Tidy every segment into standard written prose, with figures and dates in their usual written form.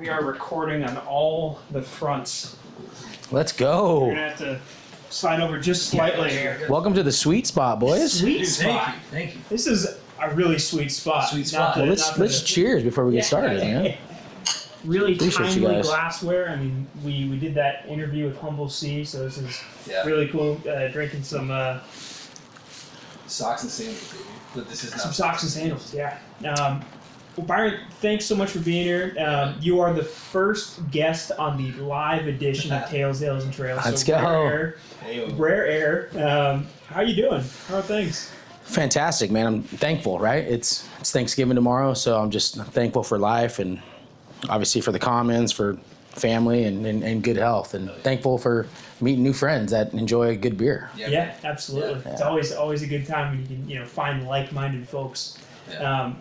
We are recording on all the fronts. Let's go. You're going to have to slide over just slightly here. Welcome to the sweet spot, boys. Sweet spot. Thank you. This is a really sweet spot. Sweet spot. Well, let's cheers before we get started, man. Really Appreciate you timely guys. glassware. I mean, we did that interview with Humble C, so this is really cool. Drinking some Socks and sandals, baby. But this is not some socks and sandals. Yeah. Well, Byron, thanks so much for being here. You are the first guest on the live edition of Tales, Hills, and Trails. Let's go. Rare air. How you doing? How are things? Fantastic, man. I'm thankful, right? It's Thanksgiving tomorrow, so I'm just thankful for life and obviously for the Commons, for family and good health, and thankful for meeting new friends that enjoy good beer. Yeah, absolutely. Yeah. It's always a good time when you can find like-minded folks. Yeah.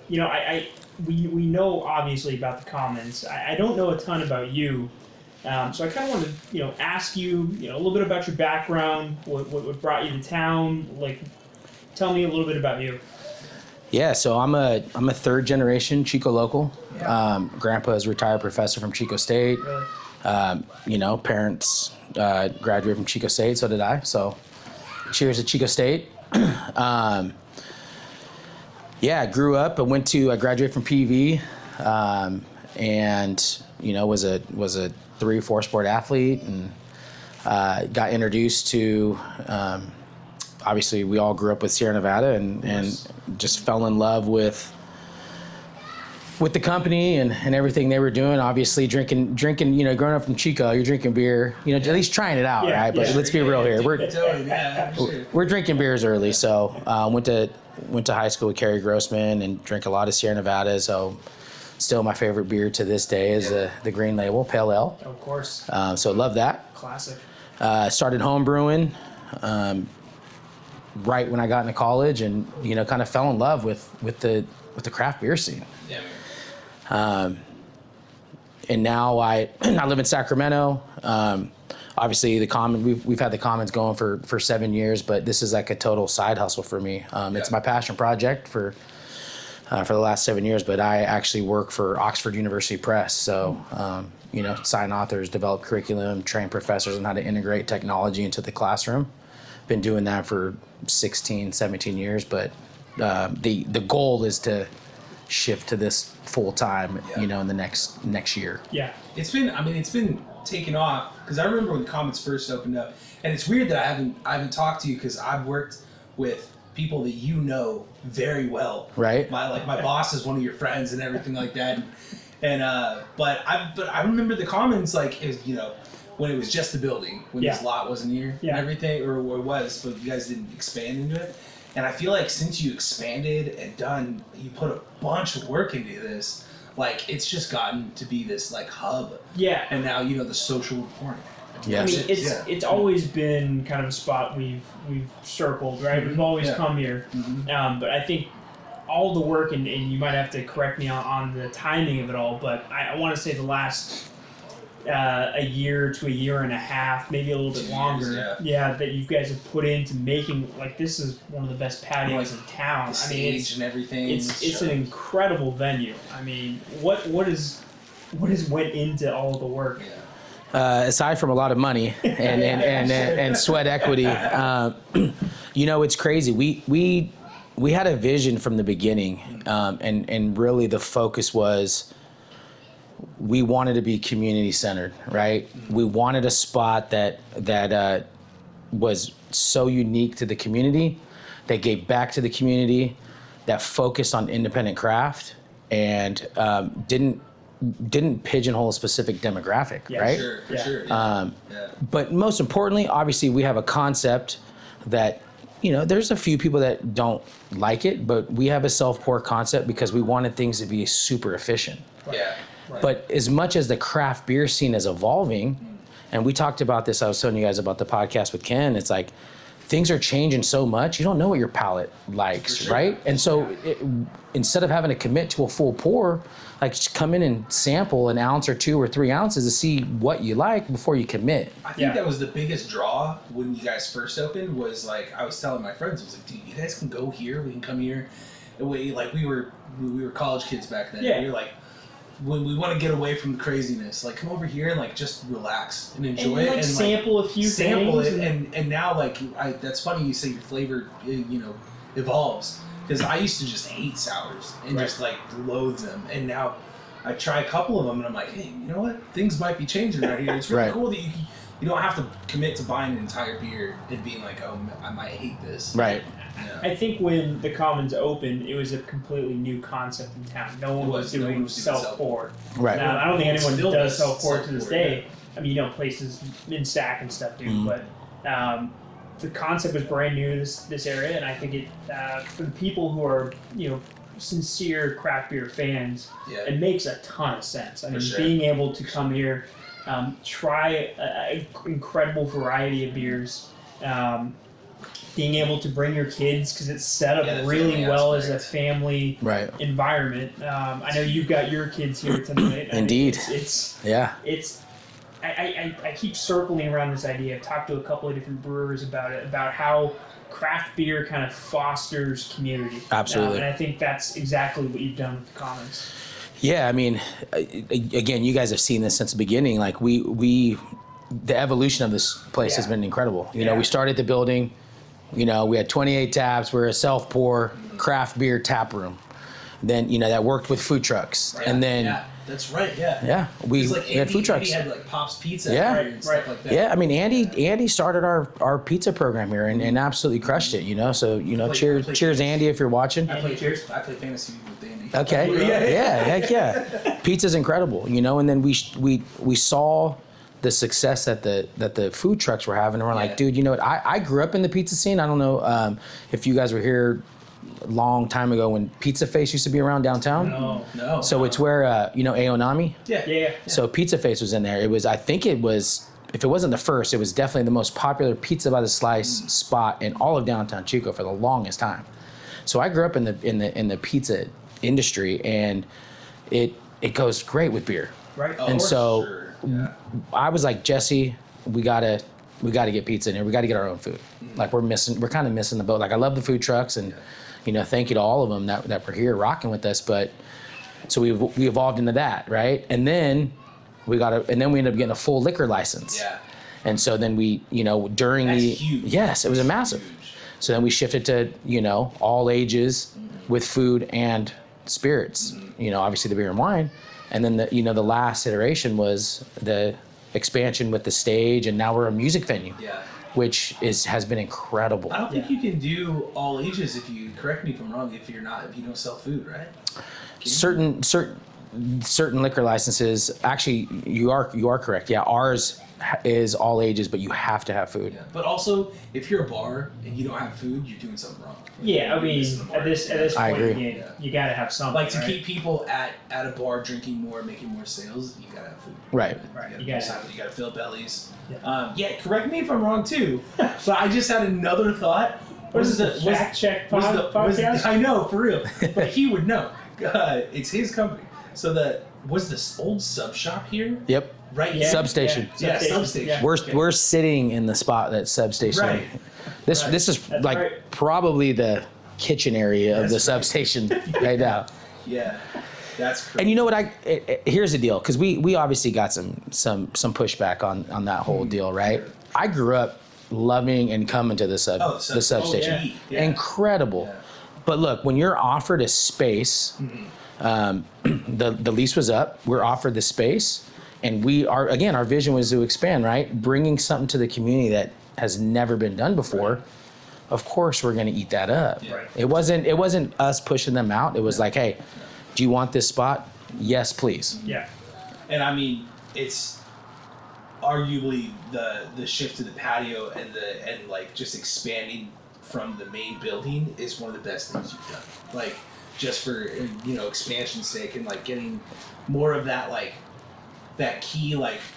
We know obviously about the Commons. I don't know a ton about you, so I kind of want to ask you a little bit about your background, what brought you to town. Like, tell me a little bit about you. Yeah, so I'm a third generation Chico local. Grandpa is a retired professor from Chico State. Really? Parents graduated from Chico State, so did I. So cheers to Chico State. I grew up. I graduated from PV, and was a 3-4 sport athlete, and got introduced to. Obviously, we all grew up with Sierra Nevada, and just fell in love with the company and everything they were doing. Obviously, drinking. Growing up from Chico, you're drinking beer. At least trying it out, right? But let's be real here. We're drinking beers early. So went to high school with Kerry Grossman and drank a lot of Sierra Nevada. So still my favorite beer to this day is the Green Label Pale Ale. Of course. So love that. Classic. Started home brewing right when I got into college, and kind of fell in love with the craft beer scene. Yeah. And now I live in Sacramento. Obviously, we've had the Commons going for 7 years, but this is like a total side hustle for me. It's my passion project for the last 7 years. But I actually work for Oxford University Press, so sign authors, develop curriculum, train professors on how to integrate technology into the classroom. Been doing that for 16, 17 years, but the goal is to shift to this full time, in the next year. Yeah. It's been taken off, because I remember when Commons first opened up, and it's weird that I haven't talked to you, because I've worked with people that very well. Right. My boss is one of your friends and everything like that, but I remember the Commons when it was just the building, when this lot wasn't here and everything, or it was, but you guys didn't expand into it. And I feel like since you expanded and you put a bunch of work into this, it's just gotten to be this hub. Yeah. And now the social reporting. Yes. I mean, it's always been kind of a spot we've circled, right? We've always come here, but I think all the work, and you might have to correct me on the timing of it all, but I want to say the last a year to a year and a half, maybe a little bit longer, that you guys have put into making, this is one of the best patios in town. The stage and everything. It's an incredible venue. I mean, what has went into all the work? Aside from a lot of money and sweat equity, it's crazy. We had a vision from the beginning, and really the focus was, we wanted to be community centered, right? We wanted a spot that was so unique to the community, that gave back to the community, that focused on independent craft, and didn't pigeonhole a specific demographic, right? For sure. But most importantly, obviously, we have a concept that, there's a few people that don't like it, but we have a self-pour concept because we wanted things to be super efficient. Yeah. Right. But as much as the craft beer scene is evolving, and we talked about this, I was telling you guys about the podcast with Ken, it's like things are changing so much, you don't know what your palate likes, right? And so instead of having to commit to a full pour, just come in and sample an ounce or 2 or 3 ounces to see what you like before you commit. I think that was the biggest draw when you guys first opened, was I was telling my friends, I was like, dude, you guys can go here, we can come here. And we were college kids back then. Yeah. We were when we want to get away from the craziness, like come over here and like just relax and enjoy and, it like, and sample a few sample things it and now like that's funny you say your flavor evolves, because I used to just hate sours and just like loathe them, and now I try a couple of them and I'm like, hey, you know what, things might be changing right here. It's really cool that you don't have to commit to buying an entire beer and being like, oh, I might hate this. Right. Yeah. I think when the Commons opened, it was a completely new concept in town. No one was doing self-pour. Right. I don't think anyone does self-pour to this day. Yeah. I mean, places in Stack and stuff do, but the concept was brand new to this area, and I think it for the people who are sincere craft beer fans, it makes a ton of sense. I mean, being able to come here, try an incredible variety of beers. Being able to bring your kids, because it's set up really well as a family environment. I know you've got your kids here tonight. Indeed. I keep circling around this idea. I've talked to a couple of different brewers about it, about how craft beer kind of fosters community. Absolutely. And I think that's exactly what you've done with the Commons. Yeah, I mean, again, you guys have seen this since the beginning. Like the evolution of this place has been incredible. You know, we started the building. We had 28 taps. We're a self-pour craft beer tap room. Then, that worked with food trucks. Yeah, and then... Yeah, that's right, yeah. Yeah, we had food trucks. Andy had, like, Pop's Pizza and stuff like that. Yeah, I mean, Andy started our pizza program here and absolutely crushed it, So, cheers, Andy, if you're watching. I play fantasy with Andy. Okay. Yeah, heck yeah. Pizza's incredible, And then we saw the success that the food trucks were having, and we're like, dude, you know what? I grew up in the pizza scene. I don't know if you guys were here a long time ago when Pizza Face used to be around downtown. No. So it's where Aonami. Yeah. So Pizza Face was in there. It was, I think it was, if it wasn't the first, it was definitely the most popular pizza by the slice spot in all of downtown Chico for the longest time. So I grew up in the pizza industry, and it goes great with beer. Right. And so. Yeah. I was like, Jesse, we gotta get pizza in here. We gotta get our own food. Like we're kind of missing the boat. Like I love the food trucks, and thank you to all of them that were here rocking with us. But so we evolved into that, right? And then we ended up getting a full liquor license. Yeah. And so then we, during That's the huge. Yes, it was a massive. Huge. So then we shifted to all ages with food and spirits. Obviously the beer and wine. And then the last iteration was the expansion with the stage, and now we're a music venue, which has been incredible. I don't think you can do all ages. If you correct me if I'm wrong, if you don't sell food, right? Certain liquor licenses, actually, you are correct. Yeah, ours is all ages, but you have to have food. Yeah. But also, if you're a bar and you don't have food, you're doing something wrong. Yeah, I mean, at this I point, agree. you gotta have something. Like to keep people at a bar drinking more, making more sales, you gotta have food. Right. You gotta fill bellies. Yeah. Correct me if I'm wrong too. So I just had another thought. What is the fact check podcast? I know, for real, but he would know. It's his company. So was this old sub shop here? Yep. Right. Yeah. Substation. Yeah. Substation. Yeah. We're sitting in the spot that's substation. Right. This is probably the kitchen area of the substation right now. Yeah, that's crazy. And you know what? Here's the deal, because we obviously got some pushback on that whole deal, right? Sure. I grew up loving and coming to the substation. Yeah. Incredible. Yeah. But look, when you're offered a space, the lease was up. We're offered the space, and our vision was to expand, right? Bringing something to the community that has never been done before. Right. Of course, we're going to eat that up. Yeah. Right. It wasn't us pushing them out. It was like, hey, do you want this spot? Yes, please. Yeah. And I mean, it's arguably the shift to the patio and like just expanding from the main building is one of the best things you've done. Like just for expansion's sake, and like getting more of that that key,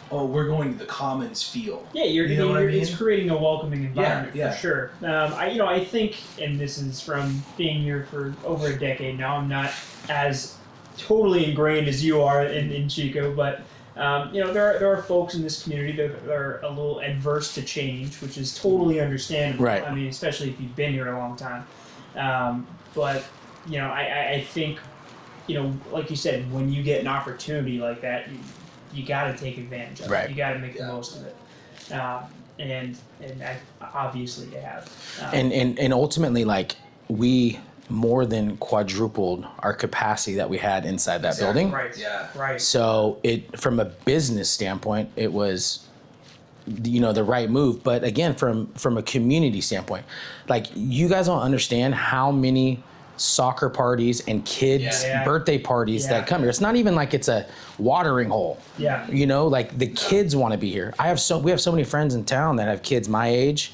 we're going to the Commons feel. Yeah, it's creating a welcoming environment for sure. I think, and this is from being here for over a decade now, I'm not as totally ingrained as you are in Chico, but there are folks in this community that are a little adverse to change, which is totally understandable. Right. I mean, especially if you've been here a long time. But I think like you said, when you get an opportunity like that, you got to take advantage of it. You got to make the most of it. And obviously you have. And ultimately, like, we more than quadrupled our capacity that we had inside that building. Right. Yeah. Right. So from a business standpoint, it was, the right move. But again, from a community standpoint, like, you guys don't understand how many soccer parties and kids' birthday parties that come here. It's not even like it's a watering hole. Yeah. Like, the kids want to be here. We have so many friends in town that have kids my age,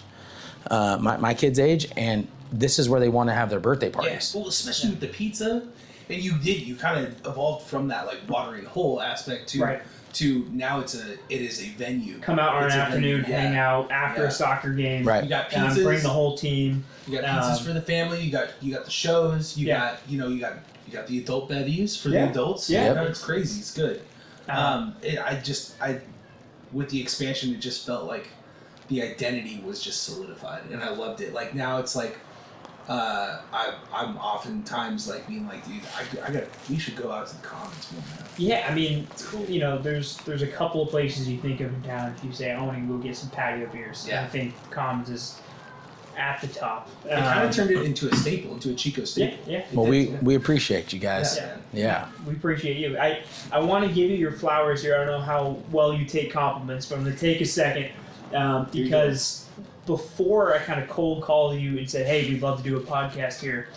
my kids' age, and this is where they want to have their birthday parties. Yeah. Well, especially with the pizza, and you kind of evolved from that, like, watering hole aspect to now it is a venue. Come out on an afternoon, hang out after a soccer game. Right. You got pizzas. Bring the whole team. You got pizzas for the family. You got the shows. You got the adult bevies for the adults. Yeah. It's crazy. It's good. With the expansion, it just felt like the identity was just solidified, and I loved it. Like, now it's like, I'm oftentimes like being like, dude, we should go out to the Commons more now. Yeah, I mean, it's cool. There's a couple of places you think of in town if you say, I want to go get some patio beers. Yeah. And I think Commons is at the top. It kind of turned it into a staple, into a Chico staple. Yeah. Well, we appreciate you guys. Yeah. We appreciate you. I want to give you your flowers here. I don't know how well you take compliments, but I'm going to take a second because before I kind of cold called you and said, hey, we'd love to do a podcast here,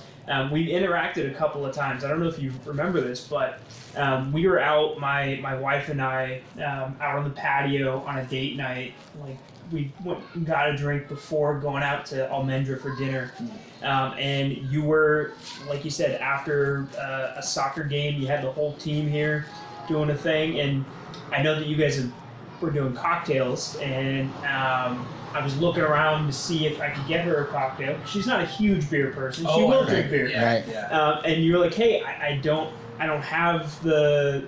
we've interacted a couple of times. I don't know if you remember this, but we were out, my wife and I, out on the patio on a date night. Like, we went and got a drink before going out to Almendra for dinner. And you were, like you said, after a soccer game, you had the whole team here doing a thing. And I know that you guys were doing cocktails, and I was looking around to see if I could get her a cocktail. She's not a huge beer person. She will drink beer. And you're like, hey, I don't have the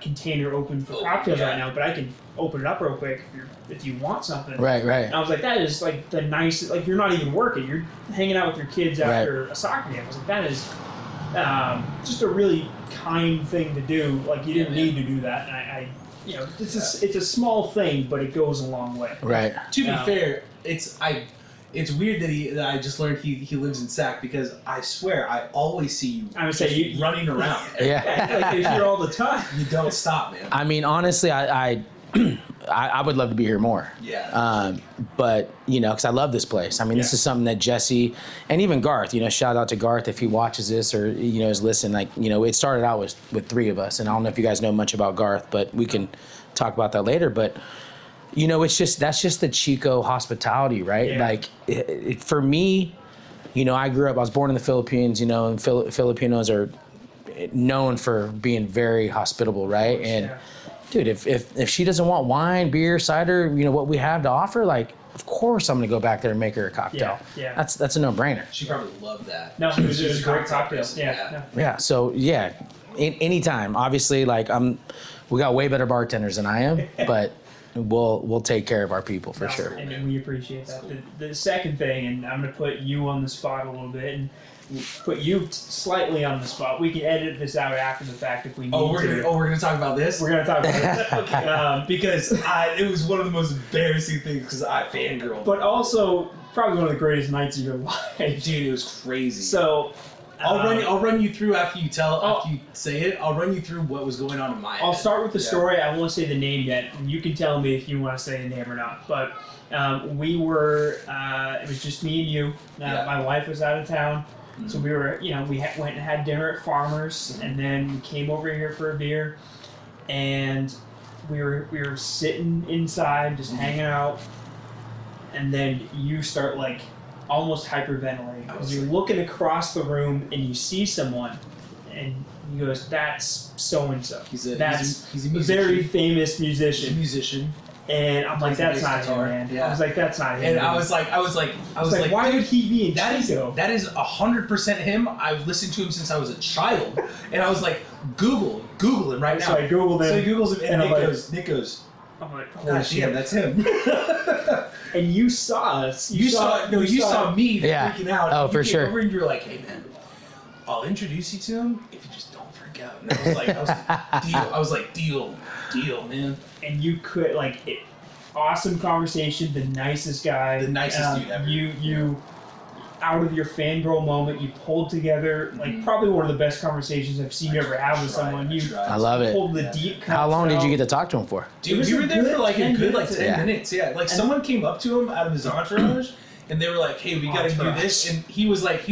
container open for cocktails right now, but I can open it up real quick if you want something. Right. And I was like, that is like the nicest. Like, you're not even working. You're hanging out with your kids after a soccer game. I was like, that is just a really kind thing to do. Like, you didn't need to do that. And it's a small thing, but it goes a long way. Right. To be fair, it's weird that I just learned he lives in Sac, because I swear I always see you. I would say you running around. Like, you're here all the time. You don't stop, man. I mean, honestly, I would love to be here more. Yeah. But because I love this place. I mean, this is something that Jesse and even Garth. Shout out to Garth if he watches this or is listening. Like, it started out with three of us, and I don't know if you guys know much about Garth, but we can talk about that later. But that's just the Chico hospitality, right? Yeah. Like, for me, I was born in the Philippines, and Filipinos are known for being very hospitable, right? And dude, if she doesn't want wine, beer, cider, what we have to offer, like, of course I'm gonna go back there and make her a cocktail. Yeah. That's a no-brainer. She probably loved that. No, it was a great cocktail. Yeah. So anytime. Obviously, like, we got way better bartenders than I am, but we'll take care of our people for sure. And we appreciate that. The second thing, and I'm going to put you on the spot a little bit, and put you slightly on the spot. We can edit this out after the fact if we need to. We're going to talk about this? We're going to talk about this. Okay. Because it was one of the most embarrassing things, because I fangirled. But also, probably one of the greatest nights of your life. Dude, it was crazy. So, I'll run you through after you say it. I'll run you through what was going on in my head. I'll start with the story. I won't say the name yet. And you can tell me if you want to say the name or not. But we were. It was just me and you. My wife was out of town, so we were. We went and had dinner at Farmers, and then we came over here for a beer, and we were sitting inside just hanging out, and then you start like almost hyperventilating because you're looking across the room and you see someone, and he goes, "That's so and so. He's a very famous musician." He's a musician. And I'm like, "That's not him, man." Yeah. I was like, "That's not him." And I was like, "Why would he be in Chico?" That is 100% him. I've listened to him since I was a child, and I was like, Google him right now. So I Googled him. So he Googles him, and Nick goes. I'm like, "Holy shit, that's him." And you saw us. You saw me freaking out. Oh, for sure. Over and you were like, "Hey, man, I'll introduce you to him if you just don't freak out. And I was like, deal, man. And you could awesome conversation, the nicest guy, the nicest dude ever. You out of your fangirl moment, you pulled together probably one of the best conversations I've seen you ever have with someone. I love it. Pulled the deep. How long did you get to talk to him for? Dude, we were there for like a good 10 minutes. Yeah, and someone came up to him out of his entourage, and they were like, "Hey, we got to do this," and he was like.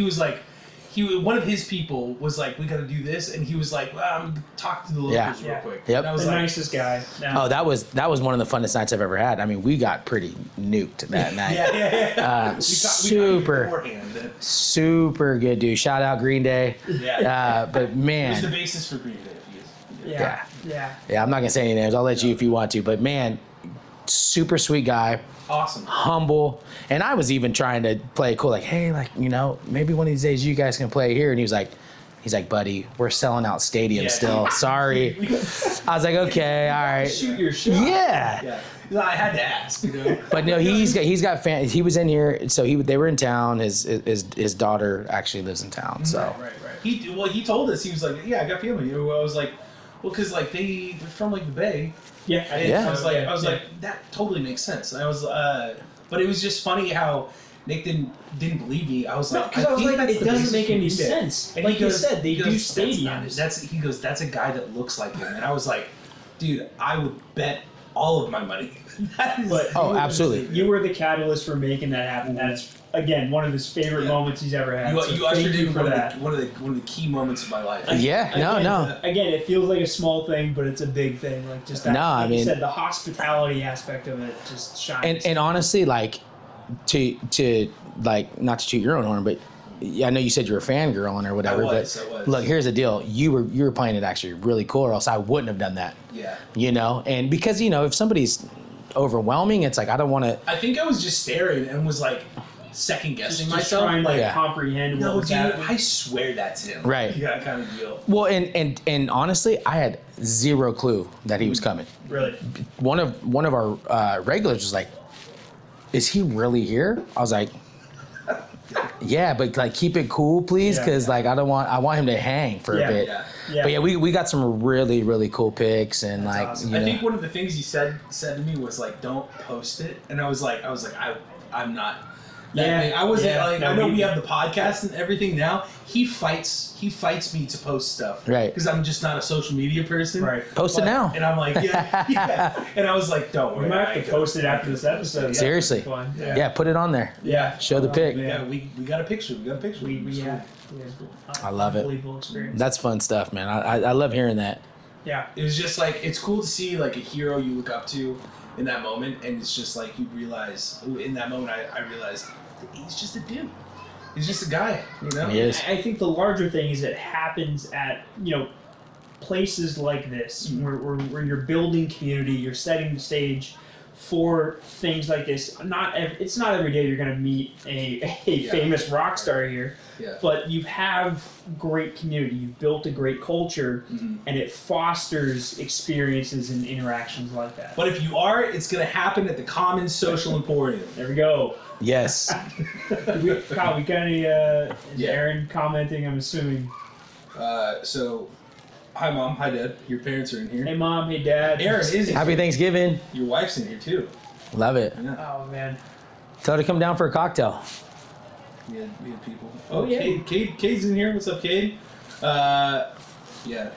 One of his people was like, "We got to do this," and he was like, "Well, I'm gonna talk to the locals real quick." Yep. And I was the nicest guy. Oh, that was one of the funnest nights I've ever had. I mean, we got pretty nuked that night. Yeah. Super good, dude. Shout out Green Day. Yeah. But man, it was the basis for Green Day. Yeah. I'm not gonna say any names. I'll let you if you want to. But man, super sweet guy. Awesome. Humble. And I was even trying to play it cool, like, hey, maybe one of these days you guys can play here. And he's like, buddy, we're selling out stadiums still. Sorry. I was like, okay, all right. Shoot your shot. Yeah. No, I had to ask, But no, he's got fans. He was in here, so they were in town. His daughter actually lives in town. So right. He told us, he was like, yeah, I got family. I was like, well, because they're from the Bay. Yeah. I was like, that totally makes sense. And I was, but it was just funny how Nick didn't believe me. I was like, it doesn't make any sense. And like you said, they do stadiums. He goes, that's a guy that looks like him. And I was like, dude, I would bet all of my money. Absolutely. You were the catalyst for making that happen. That's again one of his favorite moments he's ever had. You ushered in one of the key moments of my life. Again, it feels like a small thing, but it's a big thing. Like just that. No, I mean, you said the hospitality aspect of it just shines. And honestly, like to not to toot your own horn, but I know you said you were fangirling or whatever. I was. Look, here's the deal: you were playing it actually really cool, or else I wouldn't have done that. Yeah. And because if somebody's overwhelming, it's like I don't want to. I think I was just staring and was like second guessing myself, trying to comprehend what was happening. I swear that's him. Right. Yeah, kind of deal. Well, and honestly, I had zero clue that he was coming. Really. One of our regulars was like, "Is he really here?" I was like, "Yeah, but keep it cool, please, because I want him to hang for a bit." Yeah. But we got some really, really cool pics and awesome. I think one of the things he said to me was like, "Don't post it," and I was like, I'm not. I wasn't I know we have the podcast and everything now. He fights me to post stuff, right? Because I'm just not a social media person, right? Post it now, and I'm like, yeah. And I was like, don't worry, we might have to post it after this episode. Seriously, put it on there. Yeah, show the pic. Yeah, we got a picture. I love it. Experience. That's fun stuff, man. I love hearing that. Yeah, it was just like it's cool to see like a hero you look up to in that moment, and it's just like you realize in that moment I realized he's just a dude. He's just a guy, He is. I think the larger thing is it happens at places like this where you're building community, you're setting the stage for things like this. It's not every day you're going to meet a famous rock star here, but you have great community. You've built a great culture, and it fosters experiences and interactions like that. But if you are, it's going to happen at the Commons Social Emporium. There we go. Yes. we got any Aaron commenting, I'm assuming. So, hi Mom, hi Dad. Your parents are in here. Hey Mom, hey Dad. Aaron is in here. Happy Thanksgiving. Your wife's in here too. Love it. Yeah. Oh man. Tell her to come down for a cocktail. We had people. Oh yeah. Cade's in here. What's up, Cade? Yeah.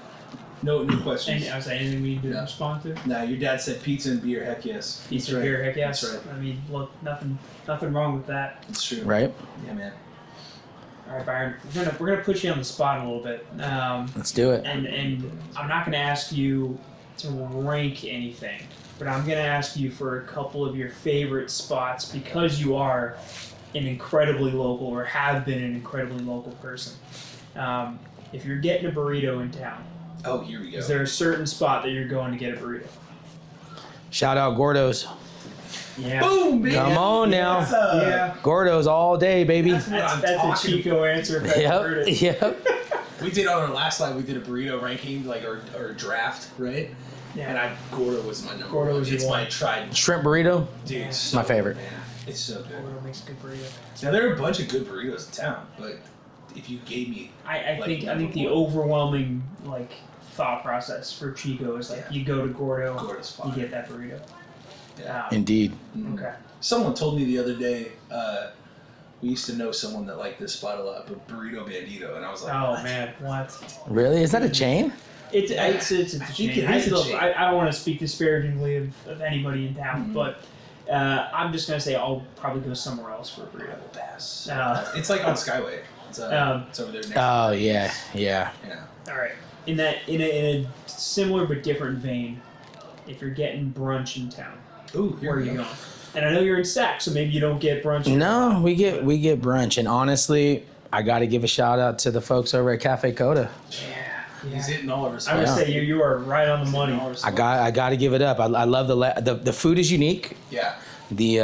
No questions. And I was saying anything we need to respond to? Nah, your dad said pizza and beer, heck yes. Pizza and beer, heck yes. That's right. I mean, look, nothing wrong with that. It's true. Right? Yeah, man. All right, Byron, we're gonna put you on the spot a little bit. Let's do it. And I'm not gonna ask you to rank anything, but I'm gonna ask you for a couple of your favorite spots because you are an incredibly local or have been an incredibly local person. If you're getting a burrito in town, oh, here we go. Is there a certain spot that you're going to get a burrito? Shout out Gordo's. Yeah. Boom, man. Come on now. Yeah. Gordo's all day, baby. That's a Chico answer if I heard it. Yep. We did on our last live, we did a burrito ranking, like our draft, right? Yeah. And Gordo was my number. Gordo was It's your my one. tried. Shrimp burrito. Dude, my favorite. Man. It's so good. Gordo makes a good burrito. Now there are a bunch of good burritos in town, but if you gave me, I like, think the overwhelming like thought process for Chico is like you go to Gordo's you get that burrito. Yeah. Indeed. Okay. Someone told me the other day, we used to know someone that liked this spot a lot, but Burrito Bandito, and I was like, Oh what? man, what? Really? Is that a chain? It's a think chain. it is a chain. I don't want to speak disparagingly of anybody in town, but I'm just gonna say I'll probably go somewhere else for a burrito. Pass. Uh, It's like on Skyway. It's over there next. Oh yeah, yeah. Yeah. All right. In a similar but different vein, if you're getting brunch in town, Ooh, where are you going? And I know you're in Sac, so maybe you don't get brunch. No, we get brunch, and honestly, I got to give a shout out to the folks over at Cafe Coda. Yeah. He's hitting all of our spots. I would say you are right on the money. I got to give it up. I love the food is unique. Yeah. The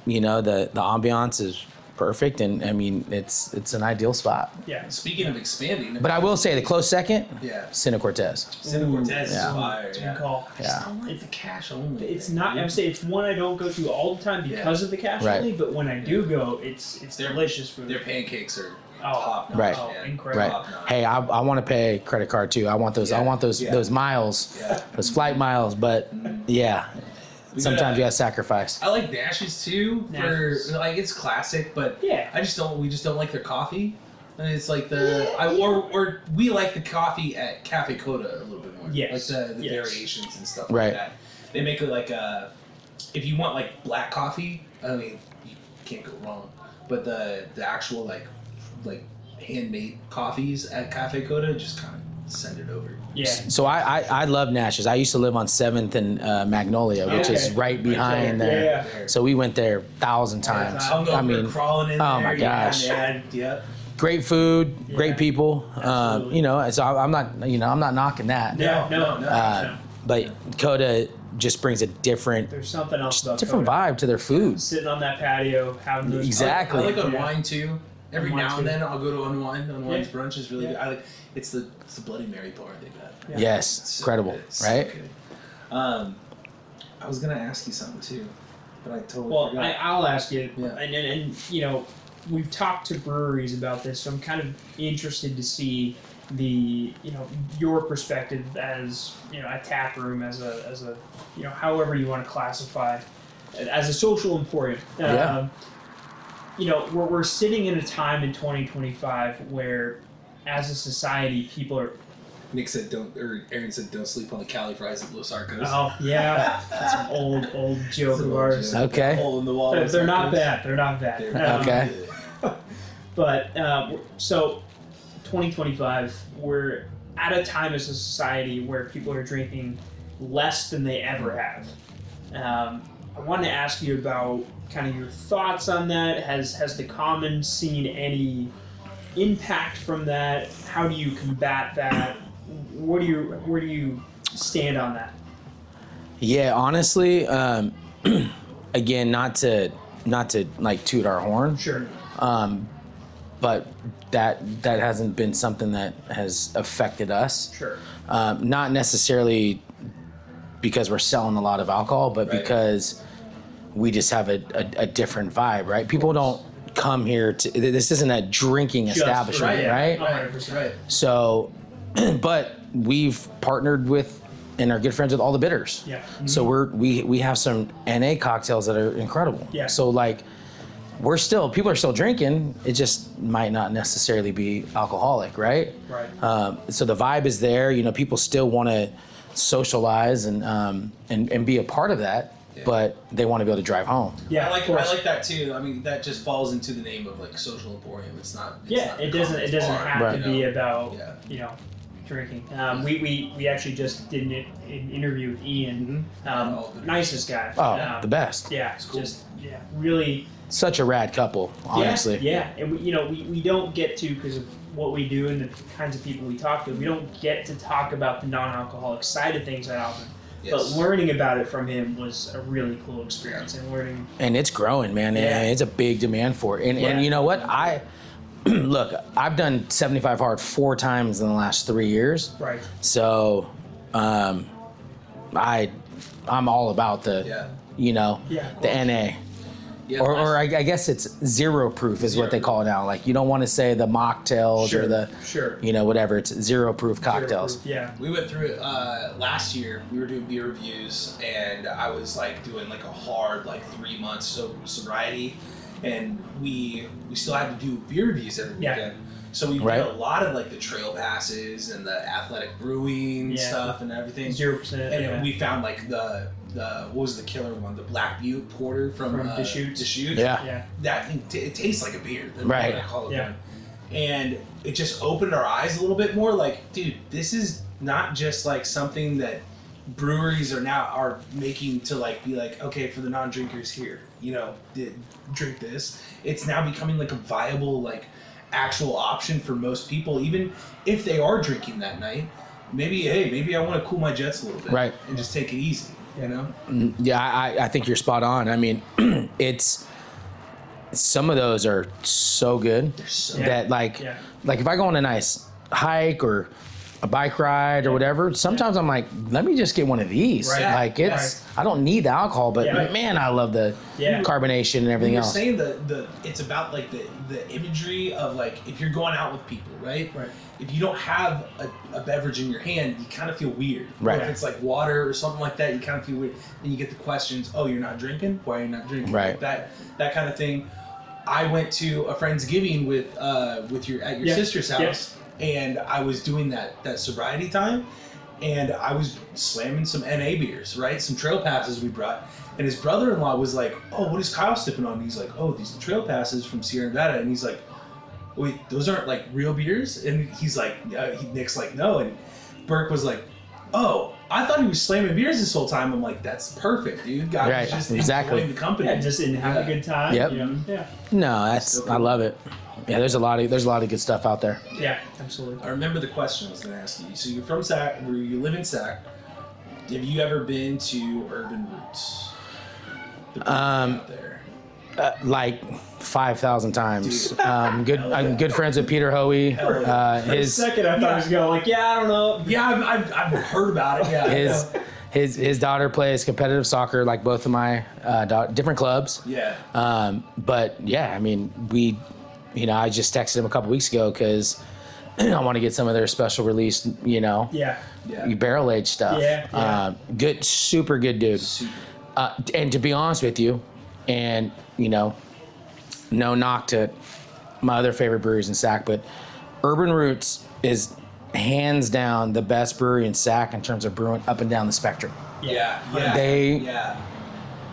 the ambiance is perfect, and I mean it's an ideal spot. Yeah. Speaking of expanding, But I will say the close second, yeah, Cine Cortez. Cine Cortez is Yeah. fire. Good Yeah. call. Yeah. It's a cash only. It's not. I would say it's one I don't go to all the time because of the cash Right. only. But when I do go, it's delicious food. Their pancakes are Oh. top notch. Right. Oh, man. incredible. Right. Top-notch. Hey, I want to pay credit card too. I want those. I want those Yeah. those miles, Yeah. those flight miles. But yeah, We sometimes gotta- you gotta sacrifice. I like Nash's too. Nash's. For like it's classic, but Yeah. we just don't like their coffee. And it's like or we like the coffee at Cafe Coda a little bit more. Yes. Like the Yes. variations and stuff Right. like that. They make it like if you want like black coffee, I mean you can't go wrong. But the actual like handmade coffees at Cafe Coda just kind of send it over. Yeah. So I love Nash's. I used to live on 7th and Magnolia, which is Okay. right behind there. there. Yeah. So we went there 1,000 times. Hungover, I mean, crawling in oh there. my gosh. Yeah, man. Yep. great food, Yeah. great people. Absolutely. So I'm not knocking that. No. But Coda just brings a different There's something else about different Coda. vibe to their food. Sitting on that patio, having those. Exactly. I like Yeah. Unwind too. Every Unwind now too. and then I'll go to Unwind. Unwind's Yeah. brunch is really Yeah. good. I like it's the Bloody Mary bar they got. Yeah. Yes, It's so incredible, good. It's so right? good. I was gonna ask you something too, but I totally Well, forgot. I'll ask you, Yeah. and you know, we've talked to breweries about this, so I'm kind of interested to see your perspective as a tap room, as a however you want to classify, as a social emporium. Yeah. We're sitting in a time in 2025 where, as a society, people are. Nick said Aaron said don't sleep on the Cali fries at Los Arcos. Oh yeah, that's an old joke It's an of old ours. joke. Okay. Hole in the wall. They're not bad. They're not bad. Okay. But so 2025, we're at a time as a society where people are drinking less than they ever have. I wanted to ask you about kind of your thoughts on that. Has the Commons seen any impact from that? How do you combat that? Where do you stand on that? Yeah, honestly, again, not to like toot our horn, Sure. but that hasn't been something that has affected us. Sure. Not necessarily because we're selling a lot of alcohol, but Right. because we just have a different vibe, right? People don't come here to. This isn't a drinking Just establishment, for- right? 100%. Right. So, but we've partnered with and are good friends with all the bitters. Yeah. So we have some NA cocktails that are incredible. Yeah. So like people are still drinking. It just might not necessarily be alcoholic, right? Right. So the vibe is there. People still want to socialize and be a part of that, but they want to be able to drive home. Yeah. I like of course. that too. I mean, that just falls into the name of like social emporium. It's not. It's Yeah, not it the doesn't. Commons It doesn't bar, have Right. to be about Yeah. drinking. We actually just did an interview with Ian. Oh, Nicest guy. Oh, the best. Yeah, cool. really. Such a rad couple, honestly. Yeah, and we don't get to, because of what we do and the kinds of people we talk to. We don't get to talk about the non-alcoholic side of things that often. Yes. But learning about it from him was a really cool experience, and learning. And it's growing, man. Yeah. And it's a big demand for it. And Yeah. you know what? Look, I've done 75 hard 4 times in the last 3 years. Right. So, I'm all about the, Yeah. Yeah. the NA. Yeah, or I guess it's zero proof is what they call it now. Like you don't want to say the mocktails or the whatever. It's zero proof cocktails. Yeah, we went through it last year. We were doing beer reviews, and I was like doing like a hard 3 months sobriety, and we still had to do beer reviews every weekend. So we did a lot of like the trail passes and the athletic brewing stuff and everything. 0%. And then we found like the what was the killer one? The Black Butte Porter from Deschutes. Yeah. That thing it tastes like a beer. Right. And it just opened our eyes a little bit more. Like, dude, this is not just like something that breweries are making to like be like, okay, for the non-drinkers here, drink this. It's now becoming like a viable like actual option for most people, even if they are drinking that night. Maybe I want to cool my jets a little bit, right, and just take it easy, Yeah, I think you're spot on. I mean, it's some of those are so good that like if I go on a nice hike or a bike ride or whatever, sometimes I'm like, let me just get one of these. Right. Like I don't need the alcohol, but man, I love the carbonation and everything else. You're saying it's about like the imagery of like if you're going out with people, right? Right. If you don't have a beverage in your hand, you kind of feel weird. Right. Or if it's like water or something like that, you kind of feel weird. Then you get the questions, oh, you're not drinking? Why are you not drinking? Right. Like that kind of thing. I went to a Friendsgiving at your sister's house. And I was doing that sobriety time, and I was slamming some NA beers, right? Some trail passes we brought. And his brother-in-law was like, oh, what is Kyle sipping on? And he's like, oh, these trail passes from Sierra Nevada. And he's like, wait, those aren't like real beers? And he's like, Nick's like, no. And Burke was like, oh, I thought he was slamming beers this whole time. I'm like, that's perfect, dude. God was just enjoying the company. Yeah, just having a good time. Yep. Yeah. No, I love it. Yeah, there's a lot of good stuff out there. Yeah, absolutely. I remember the question I was going to ask you. So you're from Sac, where you live in Sac. Have you ever been to Urban Roots? Out there. Like 5,000 times. I'm good friends with Peter Hoey. For a second, I thought he was going like, I don't know. Yeah, I've heard about it. Yeah. His daughter plays competitive soccer, like both of my different clubs. Yeah. But yeah, I mean, I just texted him a couple weeks ago because I want to get some of their special release, barrel aged stuff. Yeah. Good, super good dude. Super. And to be honest with you, and no knock to my other favorite breweries in Sac, but Urban Roots is hands down the best brewery in Sac in terms of brewing up and down the spectrum. Yeah.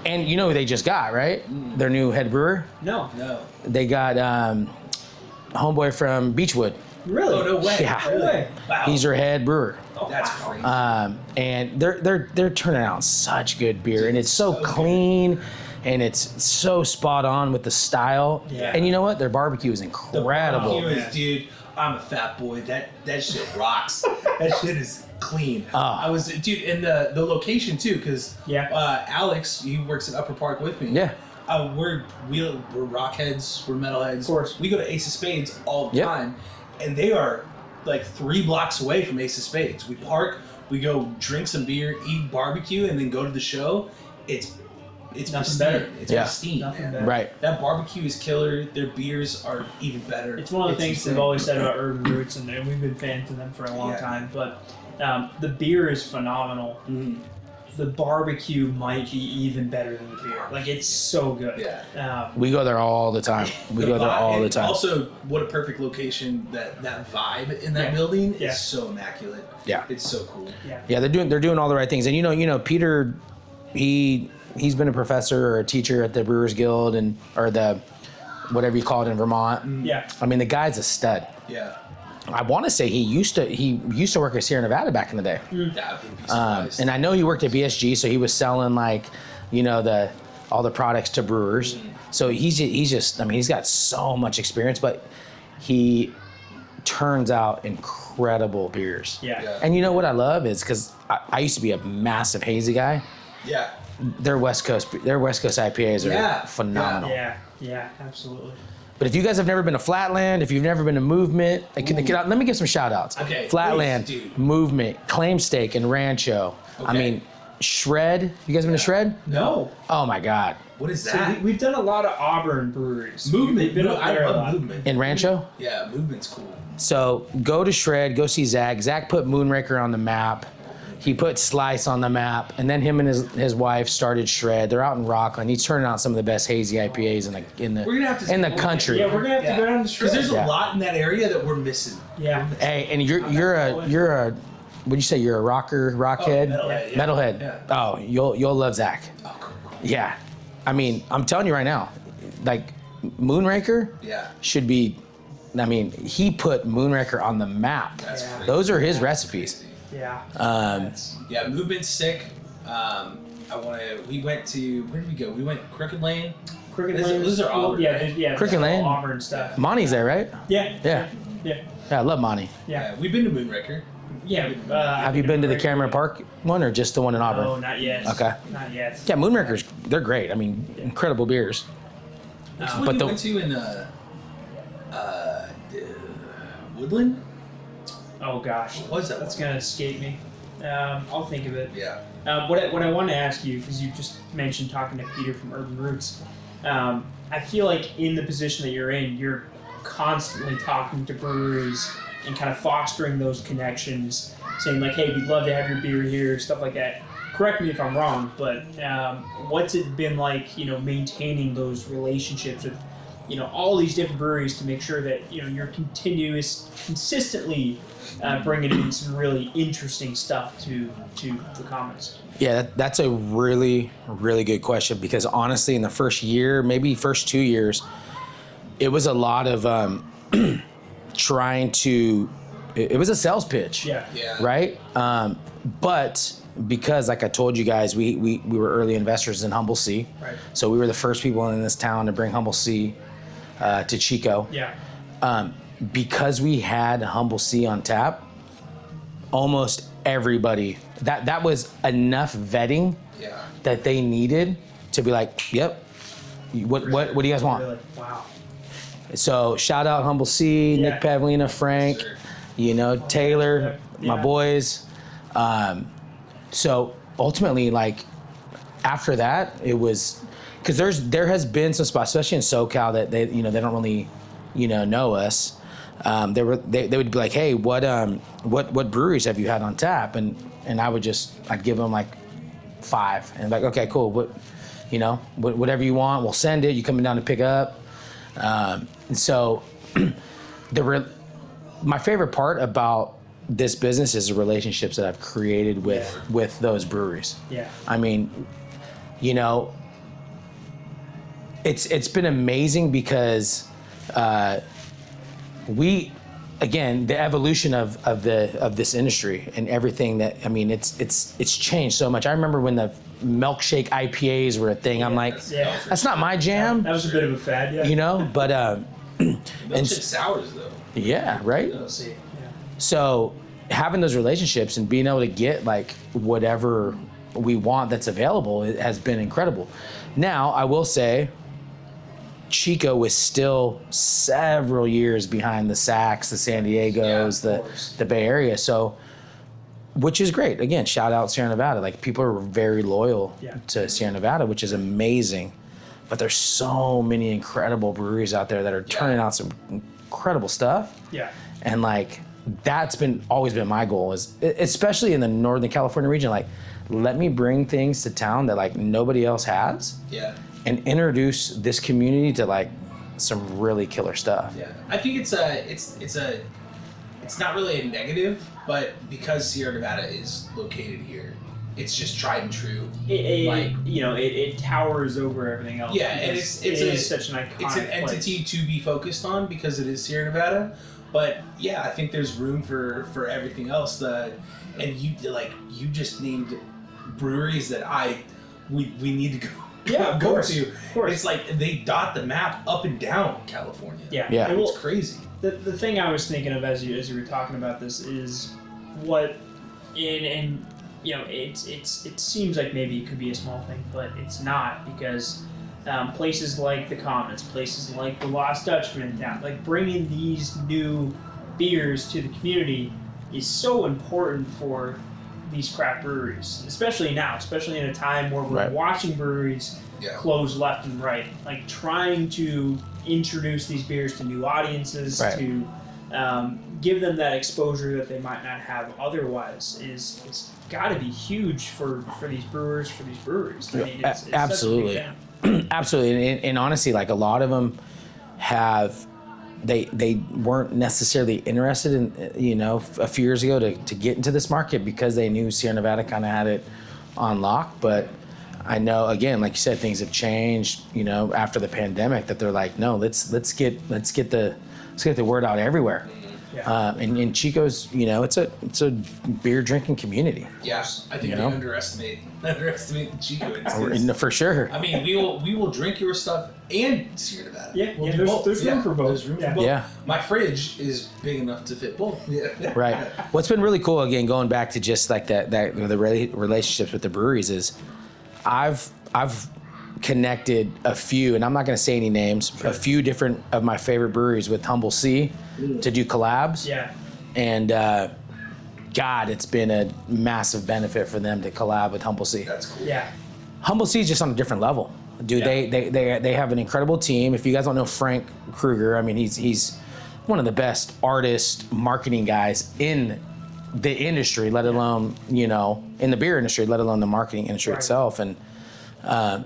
And you know who they just got, right? Their new head brewer? No. They got homeboy from Beechwood. Really? Oh, no way. Yeah. No way. Wow. He's their head brewer. Oh, that's crazy. And they're turning out such good beer, and it's so clean, and it's so spot on with the style. Yeah. And you know what? Their barbecue is incredible. The barbecue is, dude, I'm a fat boy. That shit rocks. That shit is clean. I was, dude, and the location too, because Alex, he works at Upper Park with me. Yeah. We're rockheads, we're metalheads. Of course. We go to Ace of Spades all the time, and they are like 3 blocks away from Ace of Spades. We park, we go drink some beer, eat barbecue, and then go to the show. It's nothing better. It's pristine, man. Right. That barbecue is killer. Their beers are even better. It's one of the things they've always said about Urban Roots, and we've been fans of them for a long time. But the beer is phenomenal. Mm-hmm. The barbecue might be even better than the beer. Like, it's so good. Yeah. We go there all the time. Also, what a perfect location. That vibe in that building is so immaculate. Yeah. It's so cool. Yeah, they're doing all the right things. And you know, Peter, he's been a professor or a teacher at the Brewers Guild or the whatever you call it in Vermont. Yeah. I mean, the guy's a stud. Yeah. I want to say he used to work at Sierra Nevada back in the day. And I know he worked at BSG, so he was selling like, all the products to brewers. So he's just, I mean, he's got so much experience, but he turns out incredible beers. Yeah. And you know what I love is because I used to be a massive hazy guy. Yeah. Their West Coast IPAs are phenomenal. Yeah, absolutely. But if you guys have never been to Flatland, if you've never been to Movement, let me give some shout outs. Okay. Flatland, please, dude. Movement, Claim Steak, and Rancho. Okay. I mean, Shred. You guys been to Shred? No. Oh my God. What is So that? we've done a lot of Auburn breweries. Movement. Been up I there a love lot. Movement. In Rancho? Yeah, Movement's cool. So go to Shred, go see Zach. Zach put Moonraker on the map. He put Slice on the map, and then him and his wife started Shred. They're out in Rockland. He's turning out some of the best hazy IPAs We're gonna have to in the country. Yeah, we're gonna have to go down the street. Because there's a lot in that area that we're missing. Yeah. Hey, and you're a what'd you say? You're a rockhead? Metalhead, yeah. Metalhead. Yeah. Oh, you'll love Zach. Oh, cool. Yeah. I mean, I'm telling you right now, like Moonraker Yeah. should be. I mean, he put Moonraker on the map. That's crazy. Those are his recipes. Yeah. Yeah, Movement's sick. We went to, where did we go? We went Crooked Lane. Crooked This Lane. is our Auburn, Yeah, right? yeah. Crooked Lane. Auburn stuff. Monty's there, right? Yeah. Yeah. Yeah. Yeah, I love Monty. Yeah. We've been to Moonraker. Yeah. Have you been to the Cameron Park one or just the one in Auburn? No, not yet. Okay. Not yet. Yeah, Moonrakers, they're great. I mean, incredible beers. Which Um, one but you the- went to in Woodland? Oh gosh. What was that? That's gonna escape me. I'll think of it. Yeah. What I want to ask you, because you just mentioned talking to Peter from Urban Roots, I feel like in the position that you're in, you're constantly talking to breweries and kind of fostering those connections, saying like, hey, we'd love to have your beer here, stuff like that. Correct me if I'm wrong, but what's it been like, maintaining those relationships with, all these different breweries to make sure that, you're consistently bringing in some really interesting stuff to the Commons? Yeah, that's a really, really good question because honestly, in the first year, maybe first 2 years, it was a lot of trying to. It was a sales pitch. Yeah. Yeah. Right. But because, like I told you guys, we were early investors in Humble Sea. Right. So we were the first people in this town to bring Humble Sea to Chico. Yeah. Because we had Humble Sea on tap, almost everybody that was enough vetting Yeah. that they needed to be like, yep. What do you guys want? Really? Wow. So shout out Humble Sea, Yeah. Nick Pavlina, Frank, Sure. Taylor, my Yeah. boys. So ultimately, like after that, it was because there has been some spots, especially in SoCal, that they they don't really know us. They would be like, hey, what breweries have you had on tap? And I'd give them like 5 and like, okay, cool. Whatever you want, we'll send it. You coming down to pick up. And so my favorite part about this business is the relationships that I've created with those breweries. Yeah. I mean, it's been amazing because the evolution of this industry and everything that it's changed so much. I remember when the milkshake IPAs were a thing. I'm like, Yeah. that's not my jam. That was a bit of a fad, yeah. But Milkshake sours though. yeah, right. Let's see. Yeah. So having those relationships and being able to get like whatever we want that's available has been incredible. Now I will say Chico is still several years behind the Sacs, the San Diegos, Yeah, of course. the Bay Area. So, which is great. Again, shout out Sierra Nevada. Like people are very loyal Yeah. to Sierra Nevada, which is amazing. But there's so many incredible breweries out there that are turning out some incredible stuff. Yeah. And like that's always been my goal, is especially in the Northern California region. Like, let me bring things to town that like nobody else has. Yeah. And introduce this community to like some really killer stuff. Yeah, I think it's not really a negative, but because Sierra Nevada is located here, it's just tried and true. It towers over everything else. Yeah, and because it's it is such an iconic It's an entity place. to be focused on because it is Sierra Nevada. But yeah, I think there's room for everything else. And you just named breweries that we need to go. Yeah, of go course. to. Of course. It's like they dot the map up and down California. Yeah. Yeah. And It's crazy. The thing I was thinking of as you were talking about this is what it seems like maybe it could be a small thing, but it's not, because places like the Commons, places like the Lost Dutchman in town, like bringing these new beers to the community is so important for these craft breweries, especially now, especially in a time where we're watching breweries close left and right, like trying to introduce these beers to new audiences, to give them that exposure that they might not have otherwise is got to be huge for these brewers, for these breweries. I mean, it's absolutely. Absolutely. And honestly, like a lot of them have, they weren't necessarily interested in, a few years ago to get into this market because they knew Sierra Nevada kind of had it on lock. But I know, again, like you said, things have changed, after the pandemic, that they're like, no, let's get the word out everywhere. And Chico's, it's a beer drinking community. Yes, I think they underestimate the Chico instance. For sure. I mean, we will drink your stuff and Sierra Nevada. There's room for both. My fridge is big enough to fit both. Right. What's been really cool, again, going back to just like the relationships with the breweries is, I've connected a few, and I'm not going to say any names, a few different of my favorite breweries with Humble Sea to do collabs. And God, it's been a massive benefit for them to collab with Humble Sea. That's cool. Humble Sea is just on a different level. Dude, they have an incredible team. If you guys don't know Frank Kruger, I mean, he's one of the best artist marketing guys in the industry, let alone, in the beer industry, let alone the marketing industry itself. And I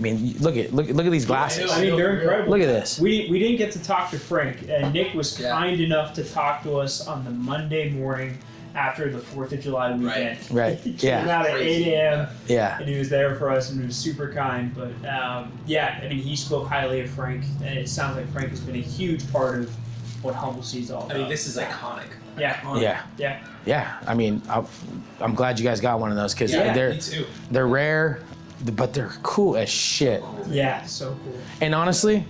mean, look at these glasses. I mean, they're incredible. Look at this. We didn't get to talk to Frank. Nick was kind enough to talk to us on the Monday morning after the 4th of July weekend. Right. He came out at 8 a.m. And he was there for us, and he was super kind. But I mean, he spoke highly of Frank, and it sounds like Frank has been a huge part of what Humble Sea is all about. I mean, this is iconic. Yeah. I mean, I'm glad you guys got one of those because they're rare, but they're cool as shit. Yeah, so cool. And honestly,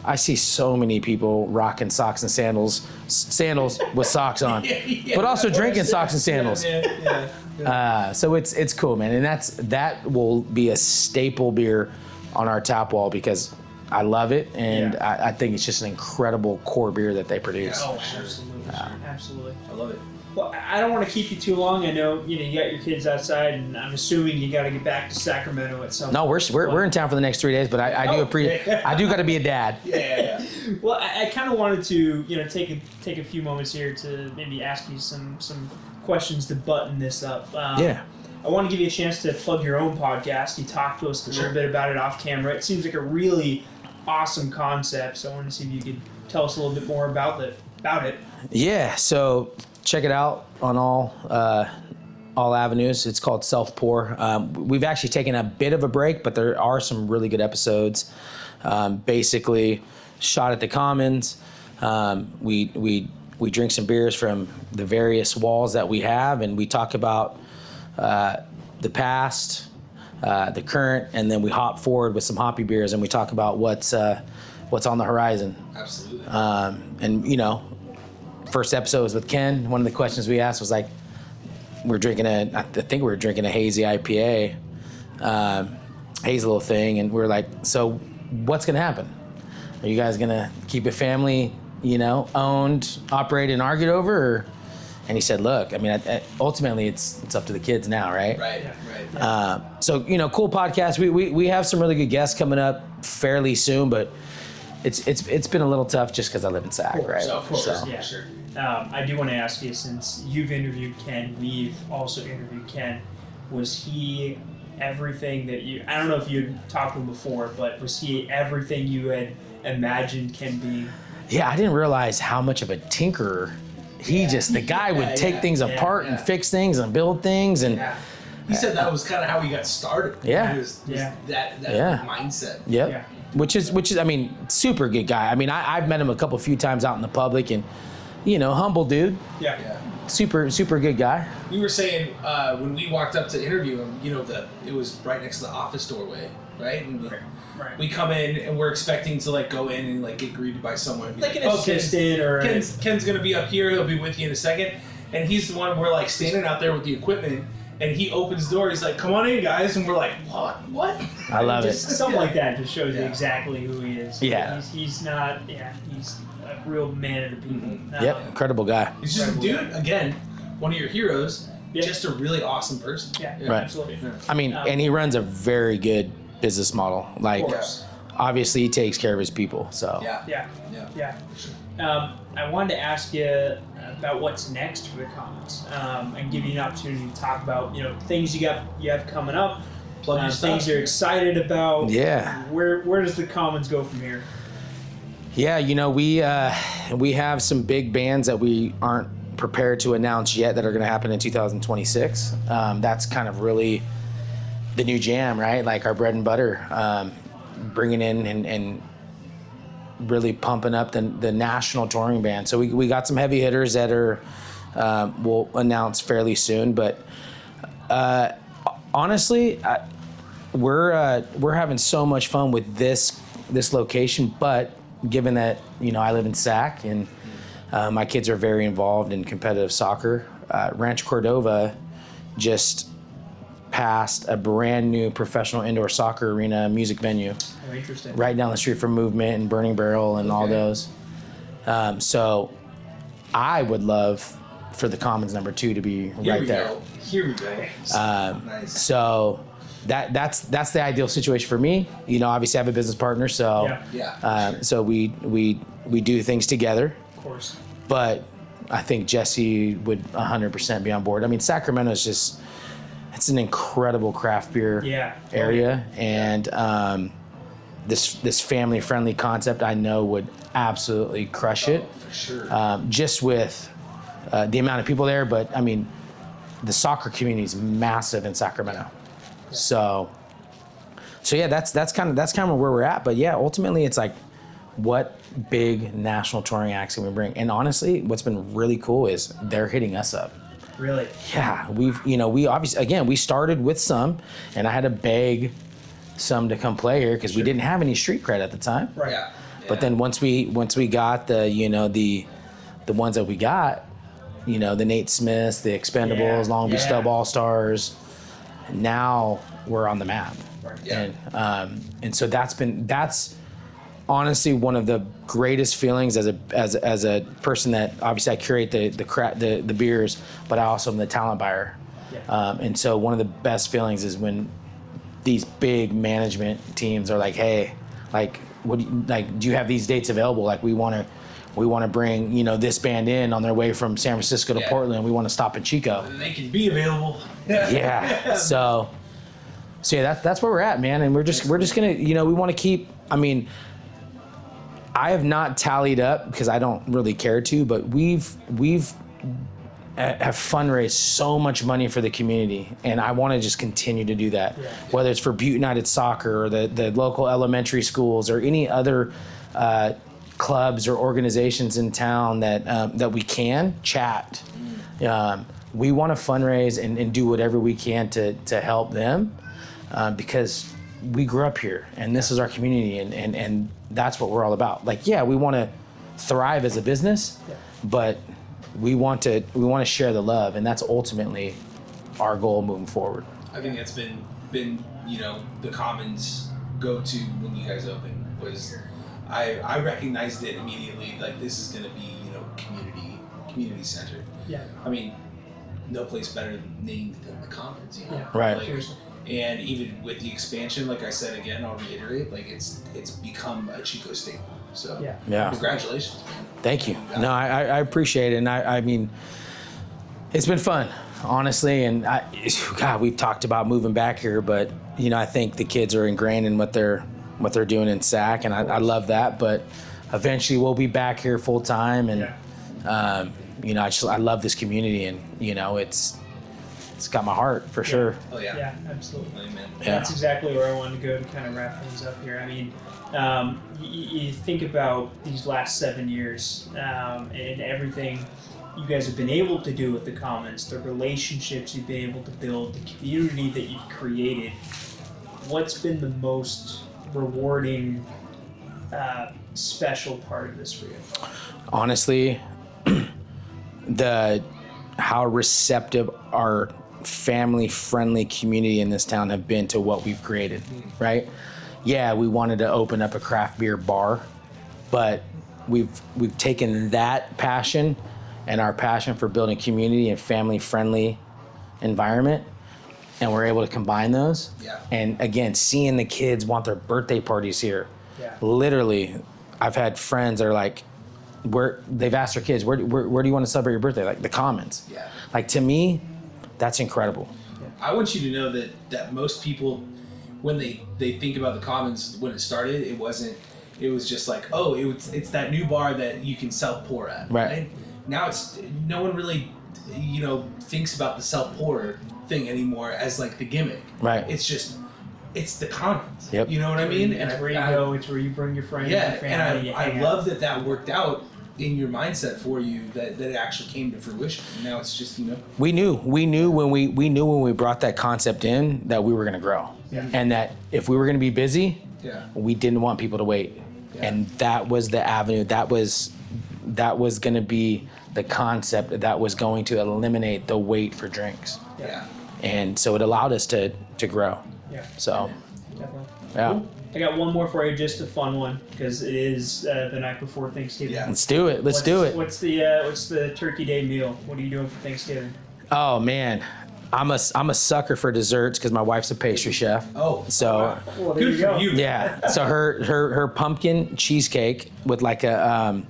I see so many people rocking socks and sandals with socks on, but also drinking socks and sandals. So it's cool, man, and that will be a staple beer on our tap wall because I love it, and I think it's just an incredible core beer that they produce. Oh, absolutely, absolutely. I love it. Well, I don't want to keep you too long. I know you got your kids outside, and I'm assuming you got to get back to Sacramento at some point. No, we're in town for the next 3 days, but I do got to be a dad. Well, I kind of wanted to take a few moments here to maybe ask you some questions to button this up. I want to give you a chance to plug your own podcast. You talked to us a little bit about it off camera. It seems like a really awesome concept, so I wanted to see if you could tell us a little bit more about it. Yeah, so check it out on all avenues. It's called Self Pour. We've actually taken a bit of a break, but there are some really good episodes. Basically, shot at the Commons. We drink some beers from the various walls that we have, and we talk about the past, the current, and then we hop forward with some hoppy beers, and we talk about what's on the horizon. Absolutely. And first episode was with Ken. One of the questions we asked was like, I think we were drinking a hazy IPA, hazy little thing, and we're like, so what's gonna happen? Are you guys gonna keep it family, owned, operated, and argued over? Or? And he said, look, I mean, ultimately it's up to the kids now, right? Right. So, cool podcast. We have some really good guests coming up fairly soon, but it's been a little tough just because I live in Sac, right? Of course. So. Yeah, sure. I do want to ask you, since you've interviewed Ken, we've also interviewed Ken. Was he everything that I don't know if you had talked to him before, but was he everything you had imagined Ken being? Yeah, I didn't realize how much of a tinkerer. The guy would take things apart and fix things and build things. And he said that was kind of how he got started. That mindset. Yep. Yeah. Which is, I mean, super good guy. I mean, I've met him a few times out in the public, and humble dude. Yeah. Super good guy. We were saying when we walked up to interview him, it was right next to the office doorway, right? And we come in and we're expecting to go in and get greeted by someone, like an assistant or Ken's gonna be up here. He'll be with you in a second, and he's the one we're standing out there with the equipment. And he opens the door. He's like, "Come on in, guys!" And we're like, "What?" I love it. Something like that just shows you exactly who he is. Yeah. He's not. Yeah. He's a real man of the people. Yep. Incredible guy. He's just a dude. Again, one of your heroes. just a really awesome person. Yeah, Right. absolutely. Yeah. I mean, and he runs a very good business model. Like, obviously, he takes care of his people. So Yeah. Sure. I wanted to ask you about what's next for the Commons, and give you an opportunity to talk about things you have coming up, things you're excited about. Yeah. Where does the Commons go from here? Yeah, we have some big bands that we aren't prepared to announce yet that are going to happen in 2026. That's kind of really the new jam, right? Like our bread and butter, bringing in and really pumping up the national touring band. So we got some heavy hitters that are we'll announce fairly soon. But honestly, we're having so much fun with this location. But given that I live in Sac and my kids are very involved in competitive soccer, Ranch Cordova just passed a brand new professional indoor soccer arena music venue. Oh, interesting. Right down the street from Movement and Burning Barrel and all those. So I would love for the Commons #2 to be right there. Here we go. Nice. So that's the ideal situation for me. Obviously I have a business partner, so so we do things together. Of course. But I think Jesse would 100% be on board. I mean, Sacramento is just, it's an incredible craft beer area. And this family-friendly concept I know would absolutely crush it. For sure. Just with the amount of people there. But, I mean, the soccer community is massive in Sacramento. So yeah, that's kind of where we're at. But, yeah, ultimately it's like, what big national touring acts can we bring? And honestly, what's been really cool is they're hitting us up. Really? Yeah, we obviously, again, we started with some, and I had to beg some to come play here because we didn't have any street cred at the time. Right. Yeah. But then once we got the ones that we got, the Nate Smiths, the Expendables, Long Beach Dub All Stars, now we're on the map. Right. Yeah. And so that's honestly one of the greatest feelings as a person that obviously I curate the beers, but I also am the talent buyer. Yeah. And so one of the best feelings is when these big management teams are like, hey, like, do you have these dates available? Like we want to bring this band in on their way from San Francisco to Portland. We want to stop in Chico. They can be available. Yeah. So yeah, that's where we're at, man. And we're just gonna we want to keep. I mean, I have not tallied up because I don't really care to, but we've have fundraised so much money for the community, and I want to just continue to do that. Yeah. Whether it's for Butte United Soccer or the local elementary schools or any other clubs or organizations in town that we can chat. We want to fundraise and do whatever we can to help them because we grew up here and this is our community and that's what we're all about. Like, yeah, we want to thrive as a business, but we want to share the love, and that's ultimately our goal moving forward. I think that's been the Commons go-to when you guys opened was I recognized it immediately, like this is going to be community centered. Yeah. I mean, no place better named than the Commons. Right. Like, and even with the expansion, like I said again, I'll reiterate, like it's become a Chico staple. So congratulations, man. Thank you. No, I appreciate it, and I mean, it's been fun, honestly. And God, we've talked about moving back here, but I think the kids are ingrained in what they're doing in SAC, and I love that. But eventually, we'll be back here full time, and I love this community, and it's got my heart for sure. Oh yeah. Yeah, absolutely. Amen. Yeah. That's exactly where I wanted to go to kind of wrap things up here. I mean, you think about these last 7 years and everything you guys have been able to do with the Commons, the relationships you've been able to build, the community that you've created. What's been the most rewarding, special part of this for you? Honestly, how receptive our family-friendly community in this town have been to what we've created, right? Yeah, we wanted to open up a craft beer bar, but we've taken that passion and our passion for building community and family-friendly environment, and we're able to combine those. Yeah. And again, seeing the kids want their birthday parties here. Yeah. Literally, I've had friends that are like, they've asked their kids, where do you want to celebrate your birthday? Like the Commons. Yeah. Like, to me, that's incredible. I want you to know that most people, when they think about the Commons when it started, it was just like, oh, it's that new bar that you can self-pour at. Right. Now no one really, thinks about the self-pour thing anymore as like the gimmick. Right. It's the Commons. Yep. You know what I mean? It's where you go. It's where you bring your friends. Yeah, your family, and I love that worked out in your mindset for you, that it actually came to fruition. And now it's just, We knew when we brought that concept in that we were going to grow. Yeah. And that if we were going to be busy, we didn't want people to wait. Yeah. And that was the avenue. That was going to be the concept that was going to eliminate the wait for drinks. Yeah. And so it allowed us to grow. Yeah. So, Definitely. yeah. Cool. I got one more for you, just a fun one, because it is the night before Thanksgiving. Yeah. Let's do it. Let's do it. What's the Turkey Day meal? What are you doing for Thanksgiving? Oh man, I'm a sucker for desserts because my wife's a pastry chef. Oh. So. Wow. Well, there Good you for go. you. Yeah. So her pumpkin cheesecake with like a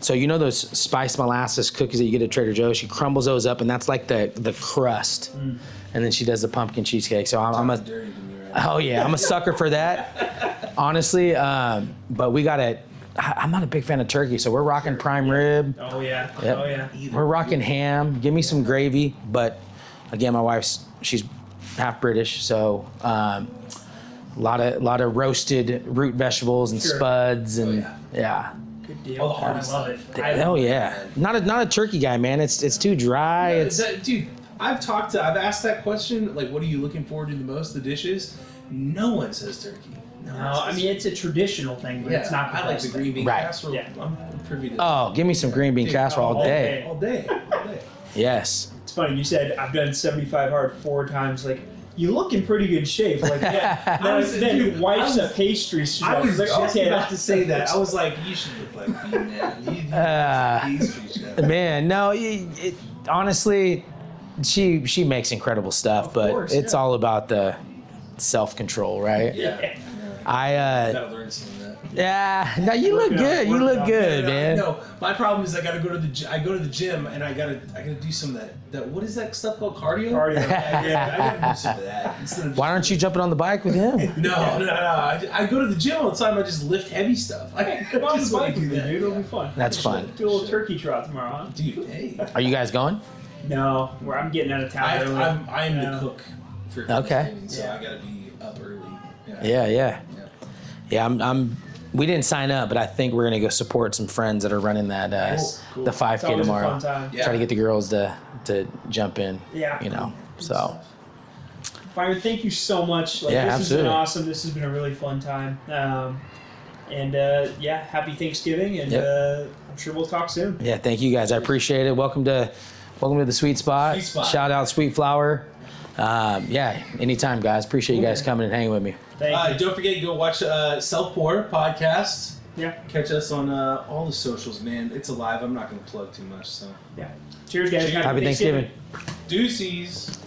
so those spiced molasses cookies that you get at Trader Joe's. She crumbles those up, and that's like the crust, and then she does the pumpkin cheesecake. So I'm a Dirty to me right oh yeah, I'm a sucker for that. Honestly, but we got to. I'm not a big fan of turkey, so we're rocking prime rib. Oh yeah. Yep. Oh yeah. We're rocking ham. Give me some gravy, but again, my she's half British, so a lot of roasted root vegetables and Sure. spuds and Good deal. All the I hardest love it. oh yeah, not a turkey guy, man. It's too dry. It's Dude, I've asked that question, like, what are you looking forward to the most, the dishes? No one says turkey. No, I mean it's a traditional thing, but it's not. I like the green bean Right. casserole. Yeah. I'm privy to oh, give me some green bean casserole all day. all day. Yes. It's funny. You said I've done 75 hard 4 times. Like you look in pretty good shape. Like yeah. Then wife's a pastry chef. I was like, just okay, about to say that. I was like, you should look like me, man. You pastry chef. Man, no. Honestly, she makes incredible stuff, but course, it's all about the self-control, right? Yeah. I Gotta learn some of that. yeah. No, you look good. You look good, man. No, my problem is I gotta go to the gym and I gotta do some of that what is that stuff called, cardio? Cardio. Yeah, I gotta do some of that instead of Why aren't you jumping on the bike with him? No. I go to the gym all the time. I just lift heavy stuff. I Come on the just bike wanna with me, do that. dude. It'll be fun. That's fun. Do a little turkey trot tomorrow, huh? Dude, hey. Are you guys going? No, I'm getting out of town early. I'm Yeah. the cook for Okay. Thanksgiving, so Yeah. I gotta be up early. Yeah. I'm. We didn't sign up, but I think we're gonna go support some friends that are running that Cool. the It's 5K always tomorrow. a fun time. Yeah. Try to get the girls to jump in. Yeah. So Byron, thank you so much. Like, Yeah, this absolutely. has been awesome. This has been a really fun time. Happy Thanksgiving, and I'm sure we'll talk soon. yeah, thank you guys. I appreciate it. Welcome to the Sweet Spot. Sweet Spot. Shout out Sweet Flower. Anytime, guys. Appreciate you guys coming and hanging with me. Thank you. Don't forget, go watch Self Pour podcast. Yeah. Catch us on all the socials, man. It's alive. I'm not gonna plug too much, so. Yeah. Cheers, guys. Cheers. Happy Thanksgiving. Deuces.